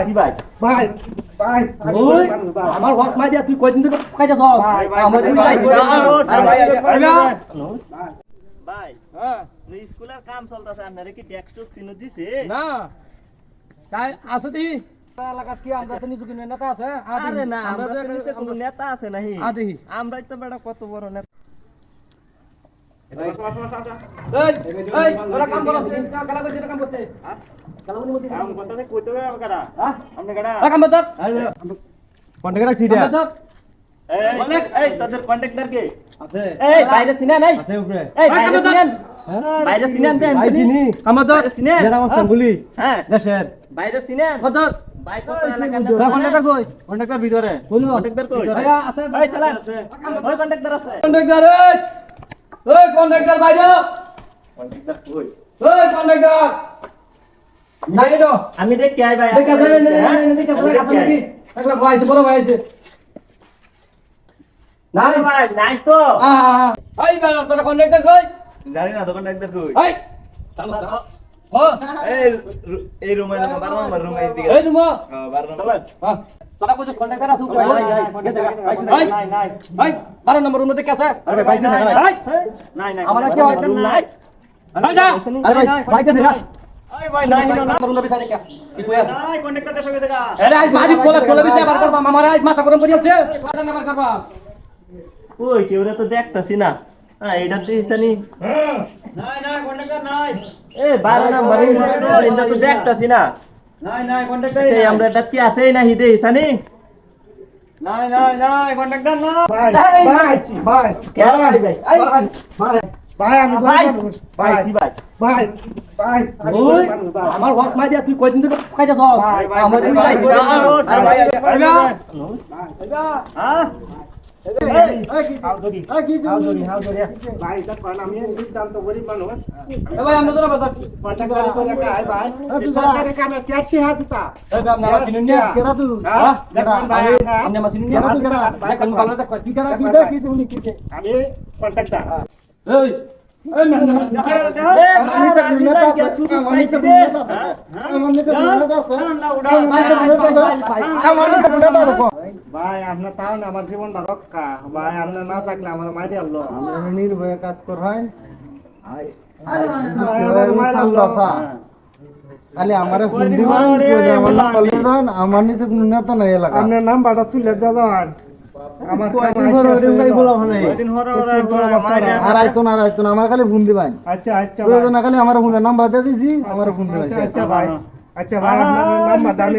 কি ভাই ভাই ভাই ওই আমার হক মাই দিয়া তুই কয়দিন ধরে কাইতাছ আমার তুই ভাই ভাই হ্যাঁ স্কুলের কাম চলতেছে আপনারা কি ট্যাক্স টুক্স চিহ্ন দিছে না তাই আছে দি এলাকা কি আমরা তো নিচু কিনে নেতা আছে আরে না আমরা তো নিচে কোনো নেতা আছে নাহি আদি আমরাই তো বেটা কত বড় নেতা এই এই ওরা কাম করছ কালা করে কাম করতে কালা করে কাম করতে কইতে হবে আমারা হ্যাঁ আপনি কাটা কাম করতে কন্টাক্ট রাখছি দিয়া এই তাদের কন্টাক্টর কে আছে এই বাইরে সিনা নাই আছে উপরে এই বাইরে সিনান বাইরে সিনান দেন ভাই চিনি আমাদের সিনান যারা মস্তান বলি হ্যাঁ দেশের বাইরে সিনান কত ভাই কত এলাকার কন্টাক্টর কই কন্টাক্টর ভিতরে বলু কন্টাক্টর কই ভাইয়া আছে এই চালান ওই কন্টাক্টর আছে কন্টাক্টর ওই কন্টাক্টর বাইরে কন্টাক্টর কই ওই কন্টাক্টর নাই নো আমি দেখ কে আই ভাই দেখে আছে নাকি একলা ভাই বড় ভাই আছে নাই ভাই নাই তো এই বাবা তোর কন্টাক্টর কই জানি না তো কন্টাক্টর কই এই চালু ও এই রুমে না 12 নম্বর রুমে এদিকে এই রুমো 12 নম্বর হ্যাঁ তোরা কইছ কন্টাক্টর আছে কই নাই নাই নাই এই 12 নম্বর রুমে দেখে আছে আরে ভাই দিন নাই নাই নাই আমার কি হয় নাই আরে যা আরে ভাই ভাই কে দেখা আরে ভাই নাই না রুমে বিছাই দেখা কি কই আছে নাই কন্টাক্টর দেশ সঙ্গে দেখা আরে আজ মারি কোলে বিছাই বার করবা আমার আজ মাথা গরম করি উঠে আরে নাম্বার করবা ওই কেউরে তো দেখতাছি না হ্যাঁ এটা দিছানি নাই নাই কন্টাক্টর নাই এ 12 নম্বর এটা তো দেখতাছি না নাই নাই কন্টাক্টর সেই আমরা এটা কি আছেই না হিদে ইসানি নাই নাই নাই কন্টাক্টর না ভাই ভাই কে ভাই ভাই ভাই আমি ভাই ভাই ভাই ভাই ভাই ওই আমার হক মাই দিয়া তুই কয়দিন ধরে কাইতাছ আমার তুই ভাই হ্যাঁ ভাই আমরা তোরা বাতা আমি কন্ট্রাক্টর এই ভাই আপনার তাও না আমার জীবনটা রক্ষা ভাই আপনার না থাকলে আমার মাইরে আনলো আমরা নির্ভয়ে কাজ করবেন খালি আমারে ফোন দিবেন আমার নাম বলে দেন আমার নিতে কোনো নেতা নাই এলাকা আপনার নাম্বারটা তুলে দেন আমার আর আইতো না আমার খালি ফোন দিবেন আচ্ছা আচ্ছা প্রয়োজন খালি আমার ফোনের নাম্বার দিয়ে দিছি আমার ফোন দিবেন আচ্ছা ভাই আপনার নাম্বারটা আমি